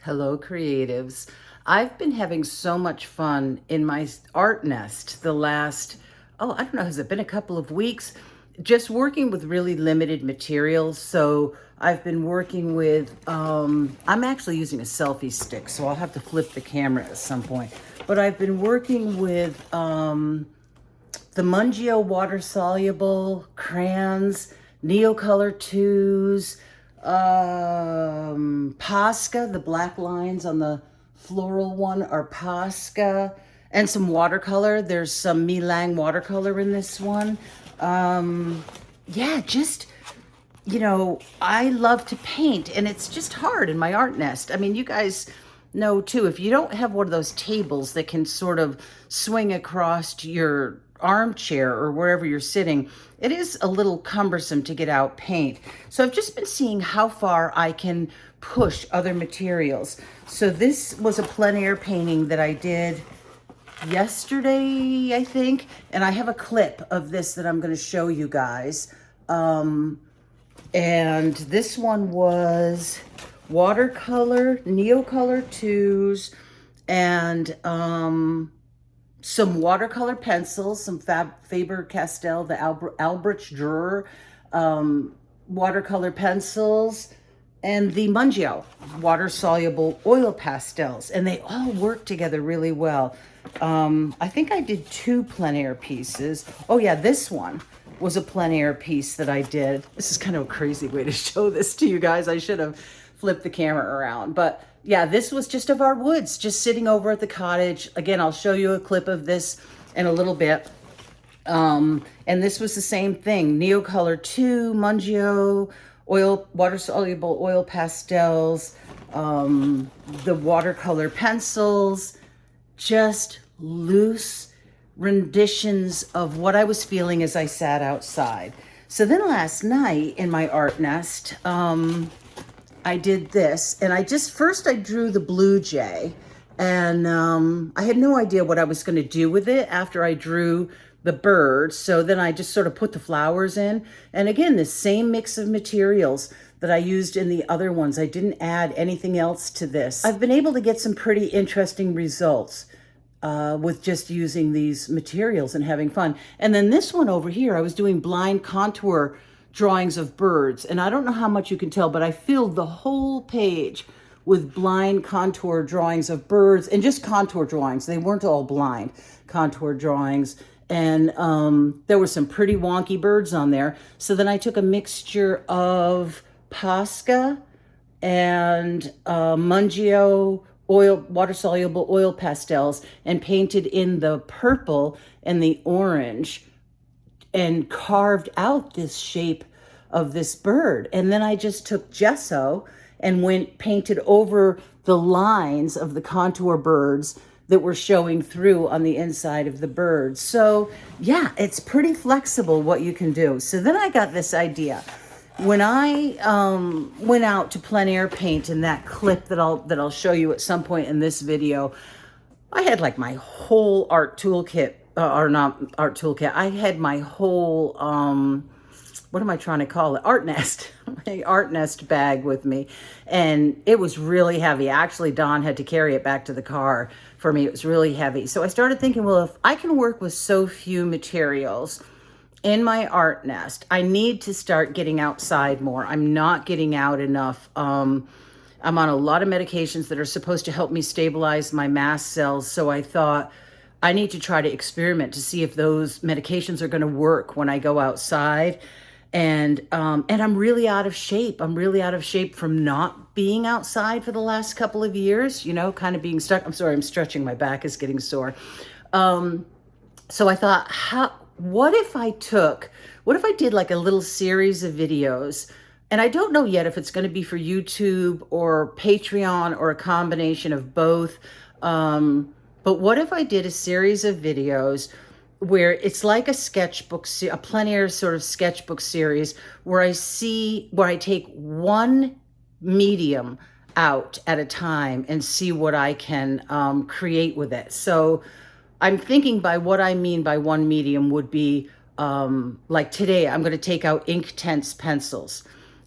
Hello, creatives. I've been having so much fun in my art nest the last, I don't know, has it been a couple of weeks? Just working with really limited materials. So I've been working with, I'm actually using a selfie stick, so I'll have to flip the camera at some point. But I've been working with the Mungio water-soluble crayons, Neocolor 2s, Posca, the black lines on the floral one are Posca, and some watercolor. There's some Milan watercolor in this one. Yeah, just, I love to paint, and it's just hard in my art nest. I mean, you guys know too, if you don't have one of those tables that can sort of swing across to your armchair or wherever you're sitting, it is a little cumbersome to get out paint. So I've just been seeing how far I can push other materials. So this was a plein air painting that I did yesterday, I think, and I have a clip of this that I'm going to show you guys. And this one was watercolor, Neocolor 2s, and some watercolor pencils, some Faber-Castell, the Albrecht Dürer watercolor pencils, and the Mungio water-soluble oil pastels. And they all work together really well. I think I did 2 plein air pieces. Oh yeah, this one was a plein air piece that I did. This is kind of a crazy way to show this to you guys. I should have flipped the camera around. But yeah, this was just of our woods, just sitting over at the cottage. Again, I'll show you a clip of this in a little bit. And this was the same thing. Neocolor 2, Mungio, water-soluble oil pastels, the watercolor pencils, just loose renditions of what I was feeling as I sat outside. So then last night in my art nest, I did this, and first I drew the blue jay, and I had no idea what I was going to do with it after I drew the bird. So then I just sort of put the flowers in, and again, the same mix of materials that I used in the other ones. I didn't add anything else to this. I've been able to get some pretty interesting results with just using these materials and having fun. And then this one over here, I was doing blind contour drawings of birds. And I don't know how much you can tell, but I filled the whole page with blind contour drawings of birds and just contour drawings. They weren't all blind contour drawings. And there were some pretty wonky birds on there. So then I took a mixture of Posca and Mungio water-soluble oil pastels and painted in the purple and the orange and carved out this shape of this bird. And then I just took gesso and painted over the lines of the contour birds that were showing through on the inside of the bird. So yeah, it's pretty flexible what you can do. So then I got this idea. When I went out to plein air paint in that clip that I'll show you at some point in this video, I had like my whole art toolkit, or not art toolkit, I had my whole, what am I trying to call it? Art nest, my art nest bag with me. And it was really heavy. Actually, Dawn had to carry it back to the car for me. It was really heavy. So I started thinking, well, if I can work with so few materials in my art nest, I need to start getting outside more. I'm not getting out enough. I'm on a lot of medications that are supposed to help me stabilize my mast cells. So I thought I need to try to experiment to see if those medications are going to work when I go outside. And I'm really out of shape. I'm really out of shape from not being outside for the last couple of years, kind of being stuck. I'm sorry, I'm stretching. My back is getting sore. So I thought, what if I did like a little series of videos? And I don't know yet if it's going to be for YouTube or Patreon or a combination of both. But what if I did a series of videos where it's like a sketchbook, a plein air sort of sketchbook series where I take one medium out at a time and see what I can create with it. So I'm thinking by what I mean by one medium would be like today, I'm going to take out Inktense pencils,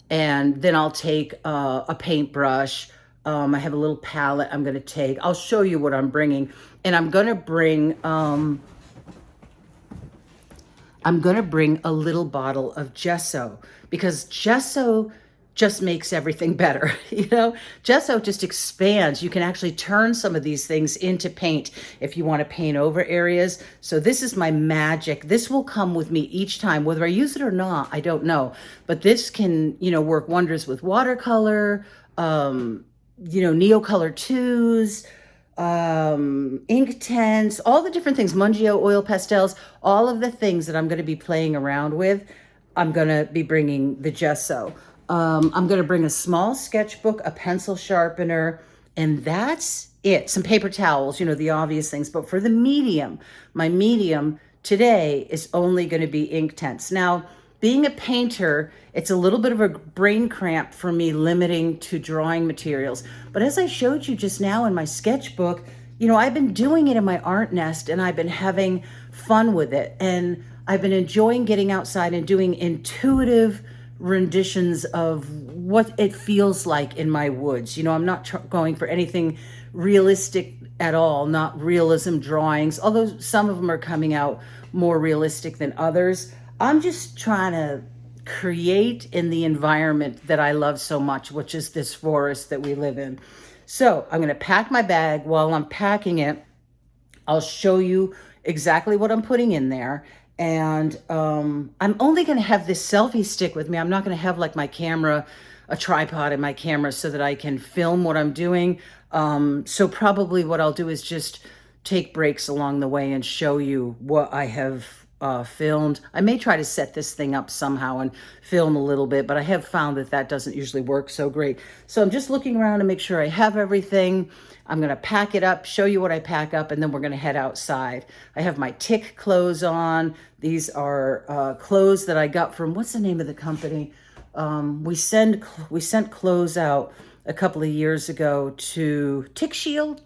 and then I'll take a paintbrush, I have a little palette I'm going to take. I'll show you what I'm bringing. And I'm going to bring a little bottle of gesso, because gesso just makes everything better. You know, gesso just expands. You can actually turn some of these things into paint if you want to paint over areas. So this is my magic. This will come with me each time, whether I use it or not, I don't know. But this can, you know, work wonders with watercolor, you know, Neocolor 2s, Inktense, all the different things, Mungio oil pastels, all of the things that I'm going to be playing around with. I'm going to be bringing the gesso. I'm going to bring a small sketchbook, a pencil sharpener, and that's it. Some paper towels, you know, the obvious things. But for the medium, my medium today is only going to be Inktense. Now, being a painter, it's a little bit of a brain cramp for me limiting to drawing materials. But as I showed you just now in my sketchbook, you know, I've been doing it in my art nest and I've been having fun with it. And I've been enjoying getting outside and doing intuitive renditions of what it feels like in my woods. You know, I'm not going for anything realistic at all, not realism drawings, although some of them are coming out more realistic than others. I'm just trying to create in the environment that I love so much, which is this forest that we live in. So I'm going to pack my bag. While I'm packing it, I'll show you exactly what I'm putting in there. And I'm only going to have this selfie stick with me. I'm not going to have like my camera, a tripod in my camera so that I can film what I'm doing. So probably what I'll do is just take breaks along the way and show you what I have filmed. I may try to set this thing up somehow and film a little bit, but I have found that that doesn't usually work so great. So I'm just looking around to make sure I have everything. I'm going to pack it up, show you what I pack up, and then we're going to head outside. I have my tick clothes on. These are clothes that I got from, what's the name of the company? We sent clothes out a couple of years ago to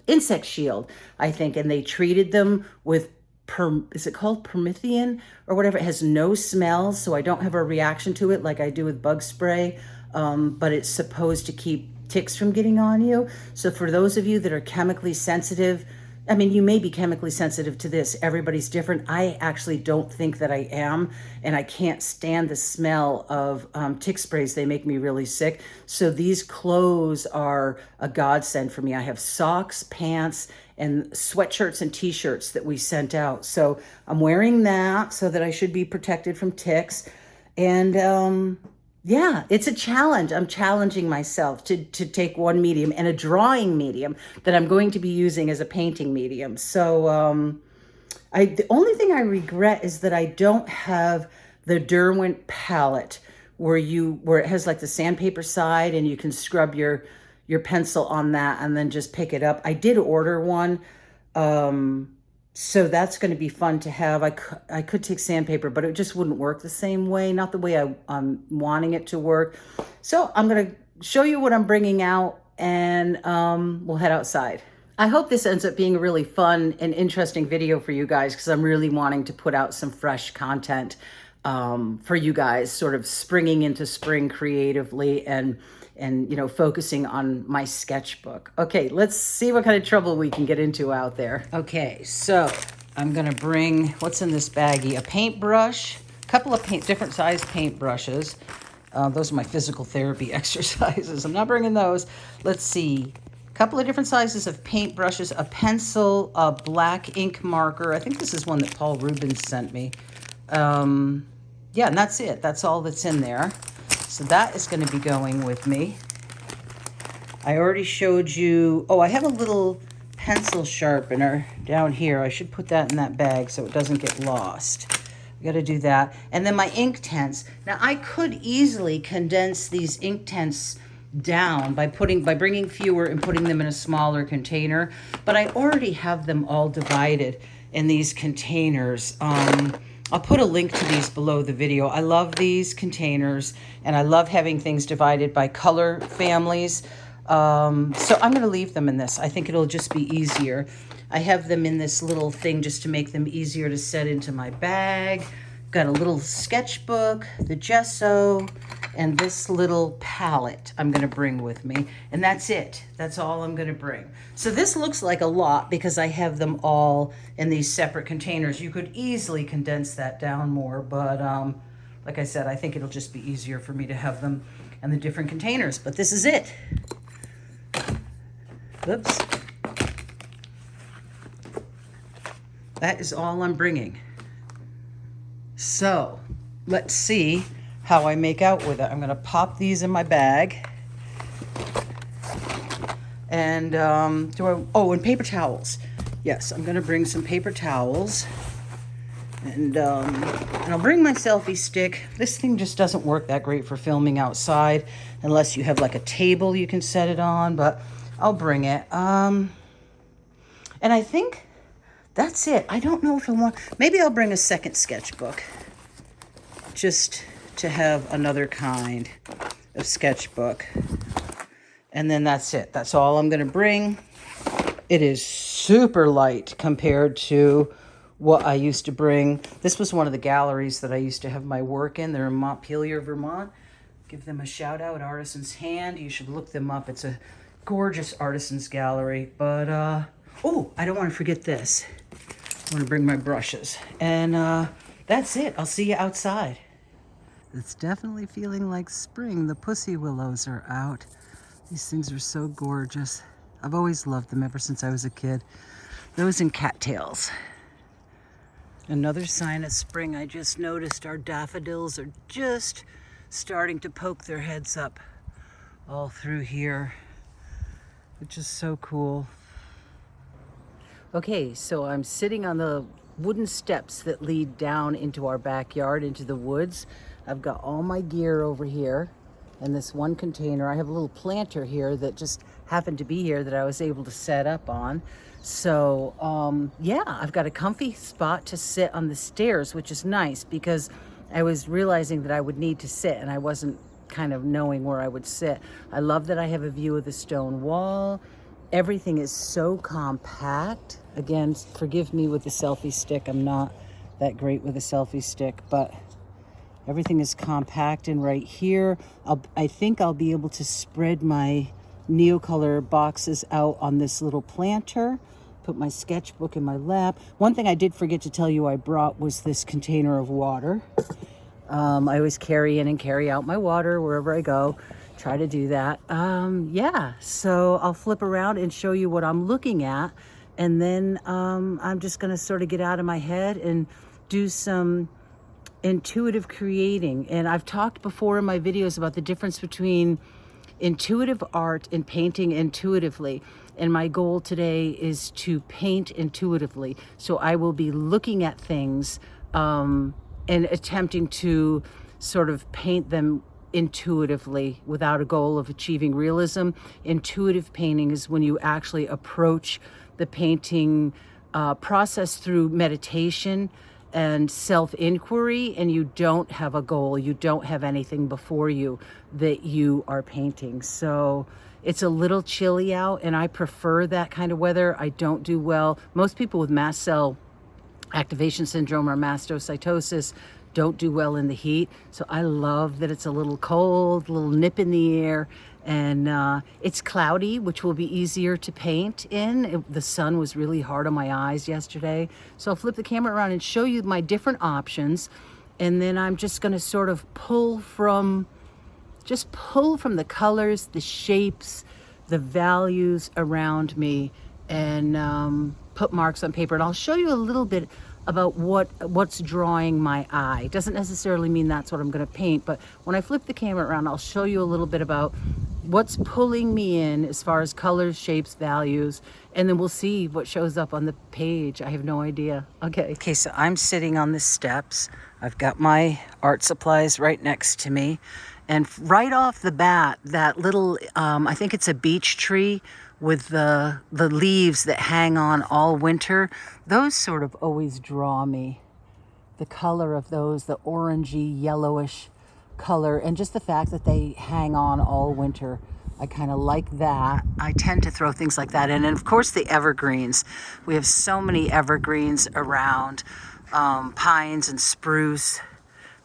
Insect Shield, I think, and they treated them with is it called Promethean or whatever? It has no smell, so I don't have a reaction to it like I do with bug spray, but it's supposed to keep ticks from getting on you. So for those of you that are chemically sensitive, I mean, you may be chemically sensitive to this. Everybody's different. I actually don't think that I am, and I can't stand the smell of tick sprays. They make me really sick. So these clothes are a godsend for me. I have socks, pants, and sweatshirts and t-shirts that we sent out. So I'm wearing that so that I should be protected from ticks. And yeah, it's a challenge. I'm challenging myself to take one medium and a drawing medium that I'm going to be using as a painting medium. So the only thing I regret is that I don't have the Derwent palette where it has like the sandpaper side and you can scrub your pencil on that and then just pick it up. I did order one. So that's going to be fun to have. I could take sandpaper, but it just wouldn't work the same way, not the way I'm wanting it to work. So I'm going to show you what I'm bringing out, and we'll head outside. I hope this ends up being a really fun and interesting video for you guys, because I'm really wanting to put out some fresh content for you guys, sort of springing into spring creatively and you know, focusing on my sketchbook. Okay, let's see what kind of trouble we can get into out there. Okay, so I'm gonna bring, what's in this baggie? A paintbrush, a couple of different size paintbrushes. Those are my physical therapy exercises. I'm not bringing those. Let's see, a couple of different sizes of paintbrushes, a pencil, a black ink marker. I think this is one that Paul Rubens sent me. Yeah, and that's it. That's all that's in there. So that is going to be going with me. I already showed you, oh, I have a little pencil sharpener down here. I should put that in that bag so it doesn't get lost. I got to do that. And then my Inktense. Now I could easily condense these Inktense down by bringing fewer and putting them in a smaller container, but I already have them all divided in these containers. I'll put a link to these below the video. I love these containers, and I love having things divided by color families. So I'm going to leave them in this. I think it'll just be easier. I have them in this little thing just to make them easier to set into my bag. got a little sketchbook, the gesso, and this little palette I'm gonna bring with me. And that's it. That's all I'm gonna bring. So this looks like a lot because I have them all in these separate containers. You could easily condense that down more, but like I said, I think it'll just be easier for me to have them in the different containers. But this is it. Oops. That is all I'm bringing. So let's see how I make out with it. I'm gonna pop these in my bag. And and paper towels. Yes, I'm gonna bring some paper towels. And I'll bring my selfie stick. This thing just doesn't work that great for filming outside unless you have like a table you can set it on, but I'll bring it. And I think that's it. I don't know if I want, maybe I'll bring a second sketchbook just to have another kind of sketchbook. And then that's it. That's all I'm gonna bring. It is super light compared to what I used to bring. This was one of the galleries that I used to have my work in. They're in Montpelier, Vermont. Give them a shout out, Artisan's Hand. You should look them up. It's a gorgeous artisan's gallery. But, oh, I don't want to forget this. I want to bring my brushes. And that's it. I'll see you outside. It's definitely feeling like spring. The pussy willows are out. These things are so gorgeous. I've always loved them ever since I was a kid. Those and cattails. Another sign of spring I just noticed, our daffodils are just starting to poke their heads up all through here, which is so cool. Okay, so I'm sitting on the wooden steps that lead down into our backyard, into the woods. I've got all my gear over here in this one container. I have a little planter here that just happened to be here that I was able to set up on. So yeah, I've got a comfy spot to sit on the stairs, which is nice because I was realizing that I would need to sit and I wasn't kind of knowing where I would sit. I love that I have a view of the stone wall. Everything is so compact. Again, forgive me with the selfie stick. I'm not that great with a selfie stick, but everything is compact. And right here, I think I'll be able to spread my Neocolor boxes out on this little planter, put my sketchbook in my lap. One thing I did forget to tell you I brought was this container of water. I always carry in and carry out my water wherever I go. Try to do that. Yeah, so I'll flip around and show you what I'm looking at. And then I'm just gonna sort of get out of my head and do some intuitive creating. And I've talked before in my videos about the difference between intuitive art and painting intuitively. And my goal today is to paint intuitively. So I will be looking at things and attempting to sort of paint them intuitively without a goal of achieving realism. Intuitive painting is when you actually approach the painting process through meditation and self-inquiry, and you don't have a goal, you don't have anything before you that you are painting. So it's a little chilly out, and I prefer that kind of weather. I don't do well. Most people with mast cell activation syndrome or mastocytosis don't do well in the heat. So I love that it's a little cold, a little nip in the air, and it's cloudy, which will be easier to paint in. The sun was really hard on my eyes yesterday. So I'll flip the camera around and show you my different options. And then I'm just gonna sort of pull from the colors, the shapes, the values around me, and put marks on paper. And I'll show you a little bit about what's drawing my eye. Doesn't necessarily mean that's what I'm gonna paint, but when I flip the camera around, I'll show you a little bit about what's pulling me in as far as colors, shapes, values, and then we'll see what shows up on the page. I have no idea. Okay, so I'm sitting on the steps. I've got my art supplies right next to me. And right off the bat, that little, I think it's a beech tree with the leaves that hang on all winter, those sort of always draw me. The color of those, the orangey, yellowish color, and just the fact that they hang on all winter. I kind of like that. I tend to throw things like that in. And of course the evergreens. We have so many evergreens around. pines and spruce.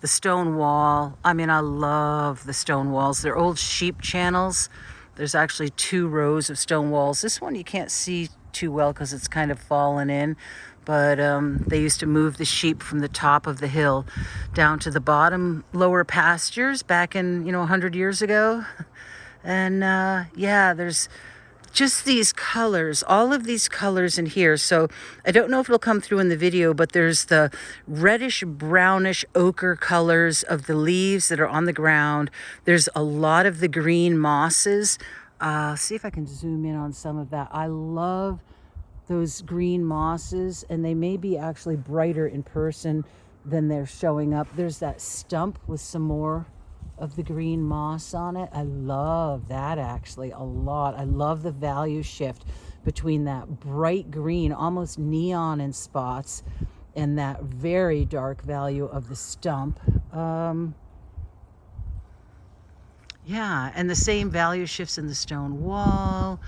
The stone wall. I mean, I love the stone walls. They're old sheep channels. There's actually 2 rows of stone walls. This one you can't see too well because it's kind of fallen in. But they used to move the sheep from the top of the hill down to the bottom lower pastures back in, 100 years ago. And yeah, there's just these colors, all of these colors in here. So I don't know if it'll come through in the video, but there's the reddish, brownish ochre colors of the leaves that are on the ground. There's a lot of the green mosses. See if I can zoom in on some of that. I love those green mosses, and they may be actually brighter in person than they're showing up. There's that stump with some more of the green moss on it. I love that actually a lot. I love the value shift between that bright green, almost neon in spots, and that very dark value of the stump. Yeah, and the same value shifts in the stone wall.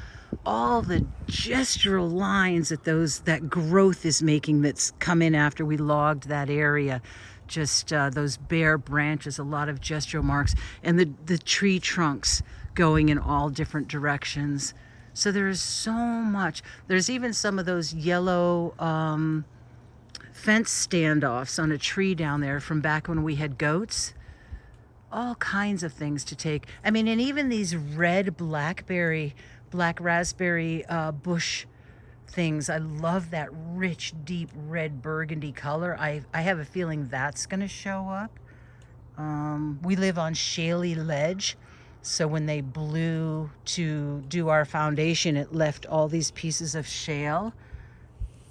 All the gestural lines that growth is making that's come in after we logged that area. Just those bare branches, a lot of gestural marks, and the tree trunks going in all different directions. So there's so much. There's even some of those yellow fence standoffs on a tree down there from back when we had goats. All kinds of things to take. I mean, and even these red black raspberry bush things. I love that rich, deep red burgundy color. I have a feeling that's going to show up. We live on shaly ledge, so when they blew to do our foundation, it left all these pieces of shale.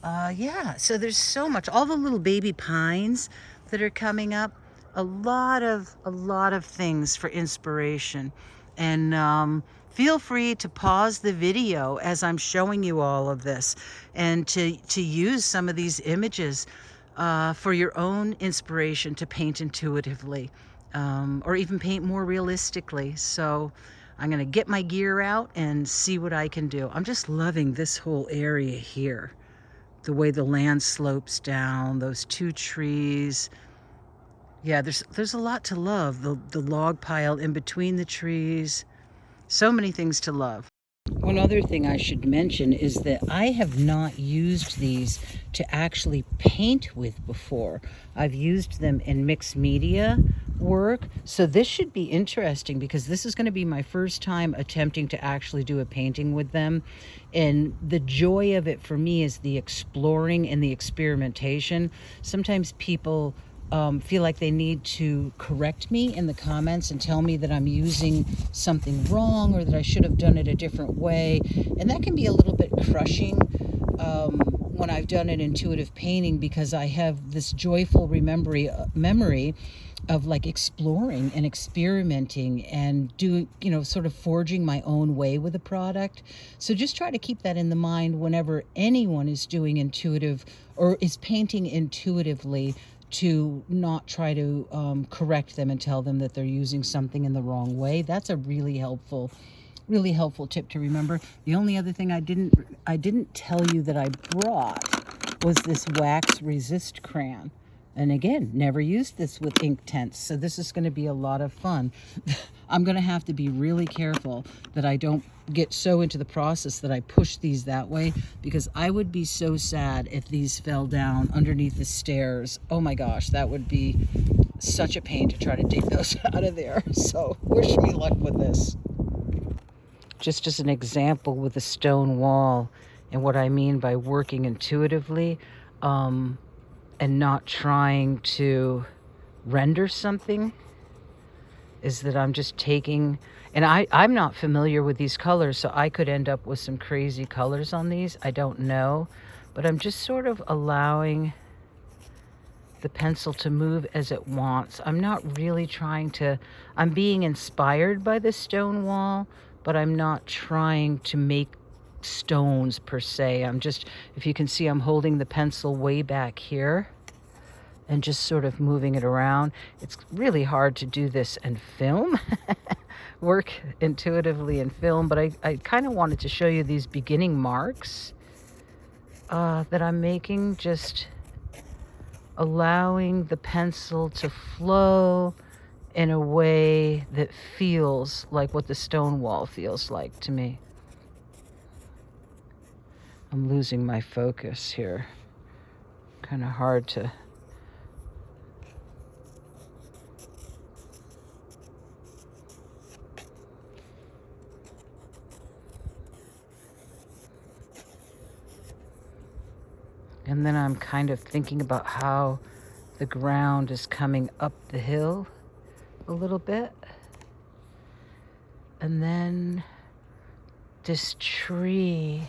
Yeah, so there's so much. All the little baby pines that are coming up. A lot of things for inspiration. And feel free to pause the video as I'm showing you all of this, and to use some of these images for your own inspiration to paint intuitively, or even paint more realistically. So I'm going to get my gear out and see what I can do. I'm just loving this whole area here. The way the land slopes down, those 2 trees. Yeah, there's a lot to love. The log pile in between the trees. So many things to love. One other thing I should mention is that I have not used these to actually paint with before. I've used them in mixed media work. So this should be interesting because this is going to be my first time attempting to actually do a painting with them. And the joy of it for me is the exploring and the experimentation. Sometimes people feel like they need to correct me in the comments and tell me that I'm using something wrong or that I should have done it a different way. And that can be a little bit crushing when I've done an intuitive painting, because I have this joyful memory of like exploring and experimenting and doing, sort of forging my own way with a product. So just try to keep that in the mind whenever anyone is doing intuitive or is painting intuitively, to not try to correct them and tell them that they're using something in the wrong way. That's a really helpful tip to remember. The only other thing I didn't tell you that I brought was this wax resist crayon. And again, never used this with Inktense, so this is going to be a lot of fun. I'm going to have to be really careful that I don't get so into the process that I push these that way, because I would be so sad if these fell down underneath the stairs. Oh my gosh, that would be such a pain to try to dig those out of there. So wish me luck with this. Just as an example with the stone wall and what I mean by working intuitively, and not trying to render something, is that I'm just taking, and I'm not familiar with these colors, so I could end up with some crazy colors on these. I don't know, but I'm just sort of allowing the pencil to move as it wants. I'm not really trying to, I'm being inspired by the stone wall, but I'm not trying to make stones per se. I'm just, if you can see, I'm holding the pencil way back here and just sort of moving it around. It's really hard to do this and film, work intuitively in film, but I kind of wanted to show you these beginning marks that I'm making. Just, allowing the pencil to flow in a way that feels like what the stone wall feels like to me. I'm losing my focus here. Kind of hard to... And then I'm kind of thinking about how the ground is coming up the hill a little bit. And then this tree,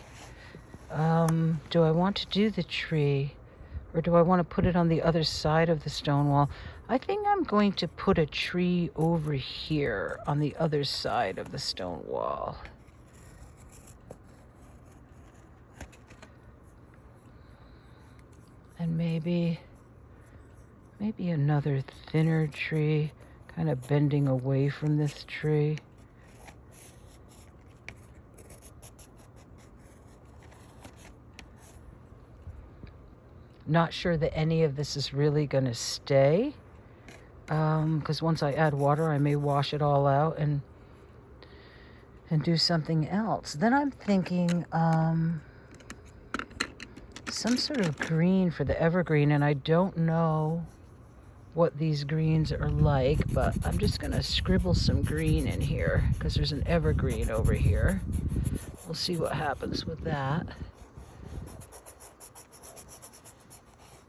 do I want to do the tree or do I want to put it on the other side of the stone wall? I think I'm going to put a tree over here on the other side of the stone wall. And maybe another thinner tree, kind of bending away from this tree. Not sure that any of this is really going to stay, because once I add water, I may wash it all out and do something else. Then I'm thinking some sort of green for the evergreen, and I don't know what these greens are like, but I'm just going to scribble some green in here because there's an evergreen over here. We'll see what happens with that.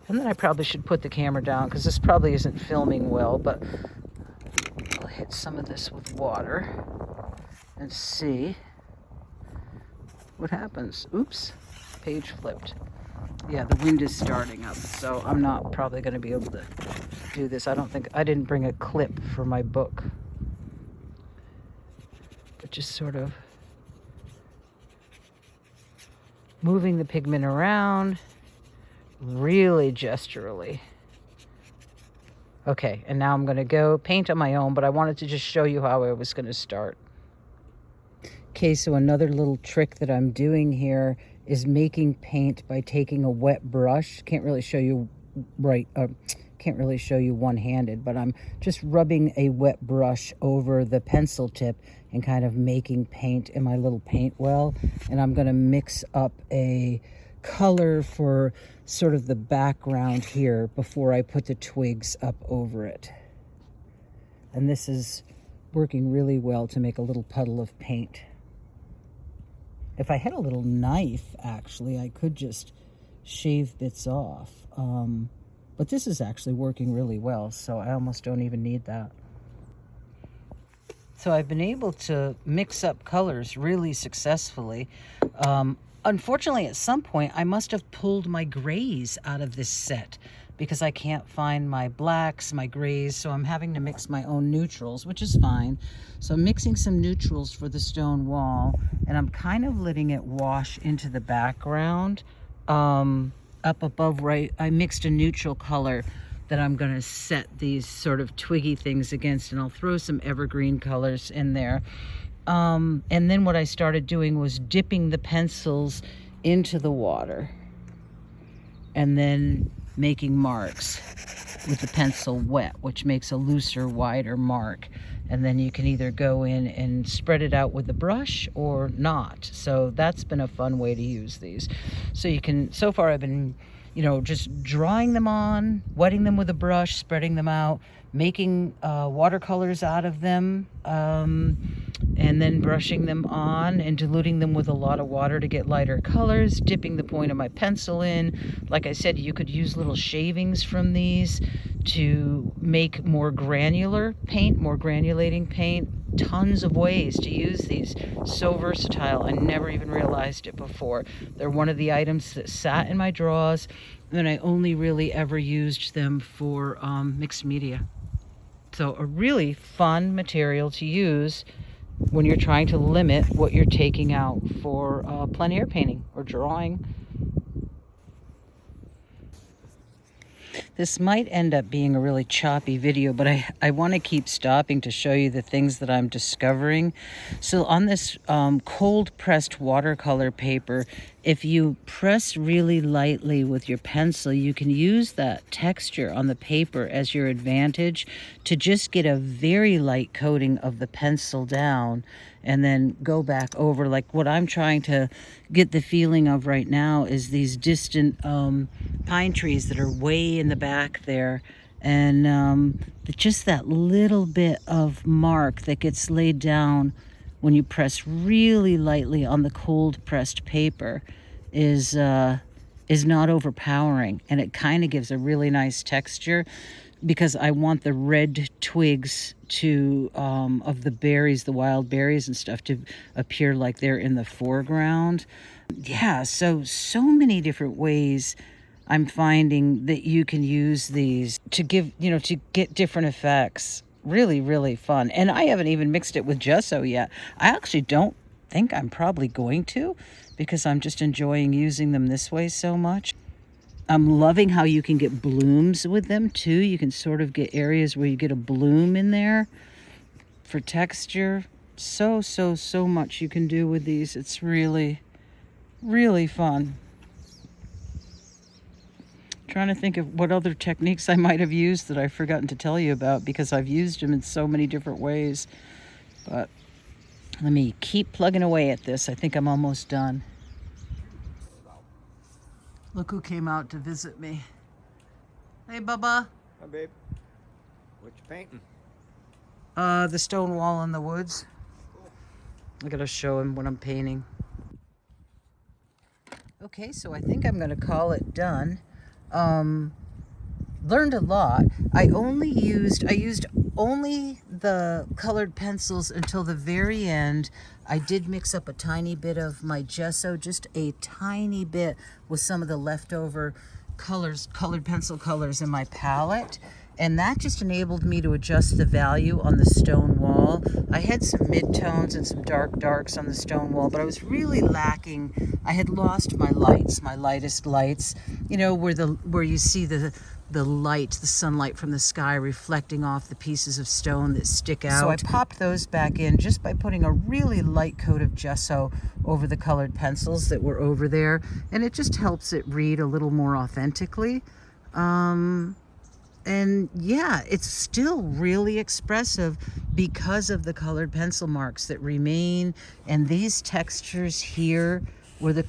And then I probably should put the camera down because this probably isn't filming well, but I'll hit some of this with water and see what happens. Oops, page flipped. Yeah, the wind is starting up, so I'm not probably going to be able to do this. I didn't bring a clip for my book. But just sort of moving the pigment around, really gesturally. Okay, and now I'm going to go paint on my own, but I wanted to just show you how I was going to start. Okay, so another little trick that I'm doing here is making paint by taking a wet brush. Can't really show you one-handed, but I'm just rubbing a wet brush over the pencil tip and kind of making paint in my little paint well. And I'm going to mix up a color for sort of the background here before I put the twigs up over it. And this is working really well to make a little puddle of paint. If I had a little knife, actually, I could just shave bits off. But this is actually working really well, so I almost don't even need that. So I've been able to mix up colors really successfully. Unfortunately, at some point, I must have pulled my grays out of this set because I can't find my blacks, my grays, so I'm having to mix my own neutrals, which is fine. So I'm mixing some neutrals for the stone wall, and I'm kind of letting it wash into the background. Up above, right, I mixed a neutral color that I'm going to set these sort of twiggy things against, and I'll throw some evergreen colors in there. And then what I started doing was dipping the pencils into the water and then making marks with the pencil wet, which makes a looser, wider mark. And then you can either go in and spread it out with the brush or not. So that's been a fun way to use these. So you can, so far I've been, just drawing them on, wetting them with a brush, spreading them out, making watercolors out of them, and then brushing them on and diluting them with a lot of water to get lighter colors, dipping the point of my pencil in. Like I said, you could use little shavings from these to make more granular paint, more granulating paint. Tons of ways to use these. So versatile. I never even realized it before. They're one of the items that sat in my drawers, and I only really ever used them for mixed media. So a really fun material to use when you're trying to limit what you're taking out for plein air painting or drawing. This might end up being a really choppy video, but I want to keep stopping to show you the things that I'm discovering. So on this cold pressed watercolor paper, if you press really lightly with your pencil, you can use that texture on the paper as your advantage to just get a very light coating of the pencil down and then go back over. Like what I'm trying to get the feeling of right now is these distant pine trees that are way in the back there, and just that little bit of mark that gets laid down when you press really lightly on the cold pressed paper is not overpowering, and it kind of gives a really nice texture, because I want the red twigs to of the berries, the wild berries and stuff, to appear like they're in the foreground. Yeah, so many different ways I'm finding that you can use these to give, to get different effects. Really, really fun. And I haven't even mixed it with gesso yet. I actually don't think I'm probably going to, because I'm just enjoying using them this way so much. I'm loving how you can get blooms with them too. You can sort of get areas where you get a bloom in there for texture. So much you can do with these. It's really, really fun. Trying to think of what other techniques I might have used that I've forgotten to tell you about, because I've used them in so many different ways. But let me keep plugging away at this. I think I'm almost done. Look who came out to visit me. Hey, Bubba. Hi, babe. What you painting? The stone wall in the woods. I gotta show him what I'm painting. Okay, so I think I'm gonna call it done. Learned a lot. I used only the colored pencils until the very end. I did mix up a tiny bit of my gesso, just a tiny bit, with some of the leftover colored pencil colors in my palette. And that just enabled me to adjust the value on the stone wall. I had some mid-tones and some darks on the stone wall, but I was really lacking. I had lost my lights, my lightest lights, where you see the light, the sunlight from the sky reflecting off the pieces of stone that stick out. So I popped those back in just by putting a really light coat of gesso over the colored pencils that were over there, and it just helps it read a little more authentically. And yeah, it's still really expressive because of the colored pencil marks that remain, and these textures here where the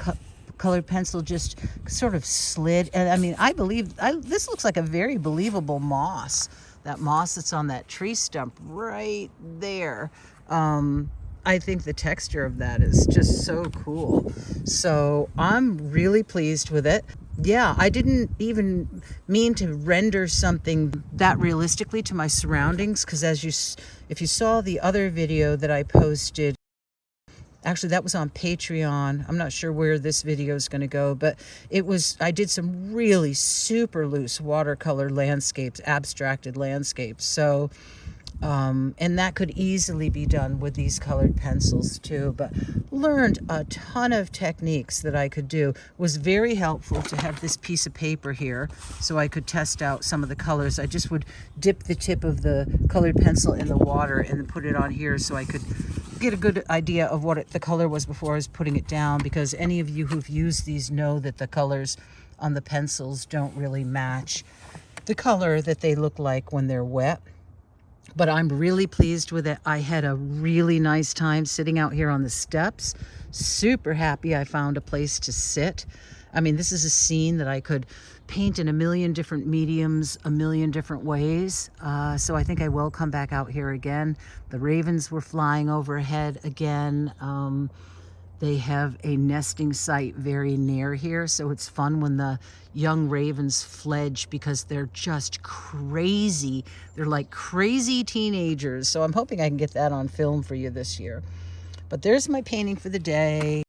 colored pencil just sort of slid. And I mean, this looks like a very believable moss. That moss that's on that tree stump right there. I think the texture of that is just so cool. So I'm really pleased with it. Yeah, I didn't even mean to render something that realistically to my surroundings, because if you saw the other video that I posted, actually that was on Patreon. I'm not sure where this video is going to go, but I did some really super loose watercolor landscapes, abstracted landscapes. So and that could easily be done with these colored pencils too, but learned a ton of techniques that I could do. Was very helpful to have this piece of paper here so I could test out some of the colors. I just would dip the tip of the colored pencil in the water and then put it on here so I could get a good idea of what the color was before I was putting it down, because any of you who've used these know that the colors on the pencils don't really match the color that they look like when they're wet. But I'm really pleased with it. I had a really nice time sitting out here on the steps. Super happy I found a place to sit. I mean, this is a scene that I could paint in a million different mediums, a million different ways. So I think I will come back out here again. The ravens were flying overhead again. They have a nesting site very near here, so it's fun when the young ravens fledge, because they're just crazy. They're like crazy teenagers, so I'm hoping I can get that on film for you this year. But there's my painting for the day.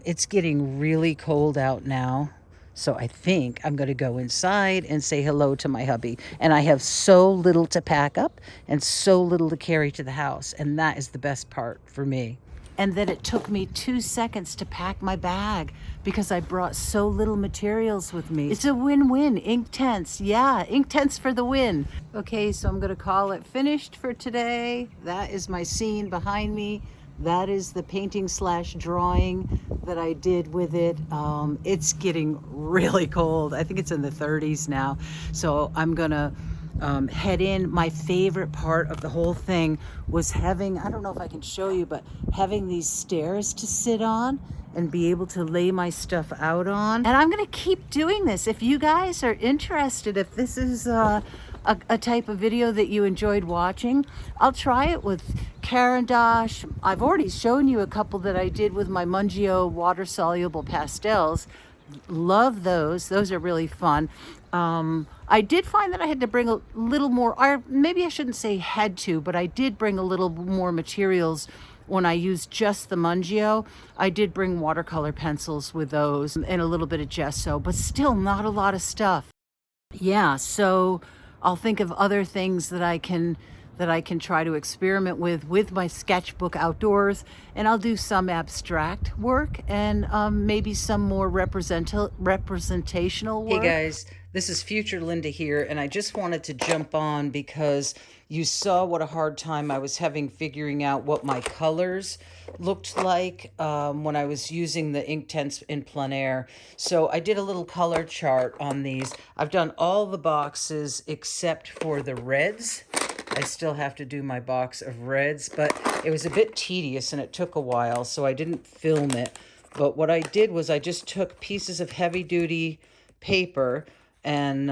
It's getting really cold out now, so I think I'm going to go inside and say hello to my hubby. And I have so little to pack up and so little to carry to the house, and that is the best part for me. and that it took me 2 seconds to pack my bag because I brought so little materials with me. It's a win-win. Inktense, yeah, Inktense for the win. Okay, so I'm gonna call it finished for today. That is my scene behind me. That is the painting slash drawing that I did with it. It's getting really cold. I think it's in the 30s now. So I'm gonna head in. My favorite part of the whole thing was having, I don't know if I can show you, but having these stairs to sit on and be able to lay my stuff out on. And I'm gonna keep doing this. If you guys are interested, if this is a type of video that you enjoyed watching, I'll try it with Caran d'Ache. I've already shown you a couple that I did with my Mungio water-soluble pastels. Love those. Those are really fun. I did find that I had to bring a little more, or maybe I shouldn't say had to, but I did bring a little more materials when I used just the Mungio. I did bring watercolor pencils with those and a little bit of gesso, but still not a lot of stuff. Yeah, so I'll think of other things that I can try to experiment with my sketchbook outdoors, and I'll do some abstract work and maybe some more representational work. Hey guys, this is Future Linda here, and I just wanted to jump on because you saw what a hard time I was having figuring out what my colors looked like when I was using the Inktense in Plein. So I did a little color chart on these. I've done all the boxes except for the reds. I still have to do my box of reds, but it was a bit tedious and it took a while, so I didn't film it. But what I did was I just took pieces of heavy-duty paper and,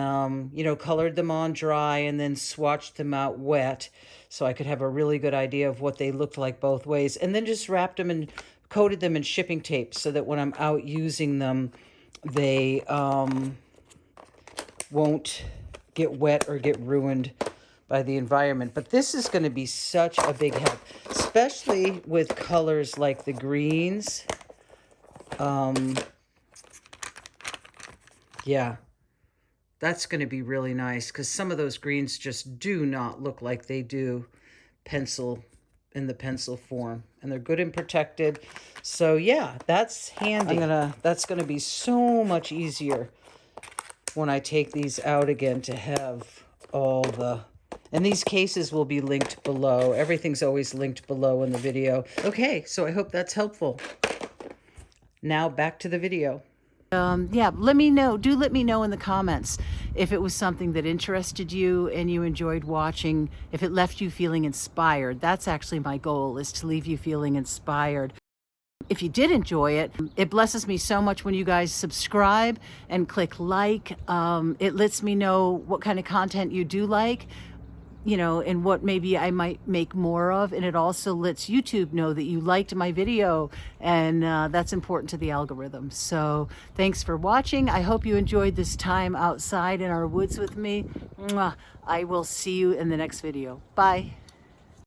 you know, colored them on dry and then swatched them out wet so I could have a really good idea of what they looked like both ways. And then just wrapped them and coated them in shipping tape so that when I'm out using them, they won't get wet or get ruined by the environment. But this is going to be such a big help, especially with colors like the greens. Yeah, that's going to be really nice because some of those greens just do not look like they do pencil in the pencil form, and they're good and protected. So yeah, that's handy. That's gonna be so much easier when I take these out again to have all the, and these cases will be linked below. Everything's always linked below in the video. Okay, so I hope that's helpful. Now back to the video. Yeah, let me know. Do let me know in the comments if it was something that interested you and you enjoyed watching, if it left you feeling inspired. That's actually my goal, is to leave you feeling inspired. If you did enjoy it, it blesses me so much when you guys subscribe and click like. It lets me know what kind of content you do like, you know, and what maybe I might make more of. And it also lets YouTube know that you liked my video, and that's important to the algorithm. So thanks for watching. I hope you enjoyed this time outside in our woods with me. Mwah. I will see you in the next video. Bye.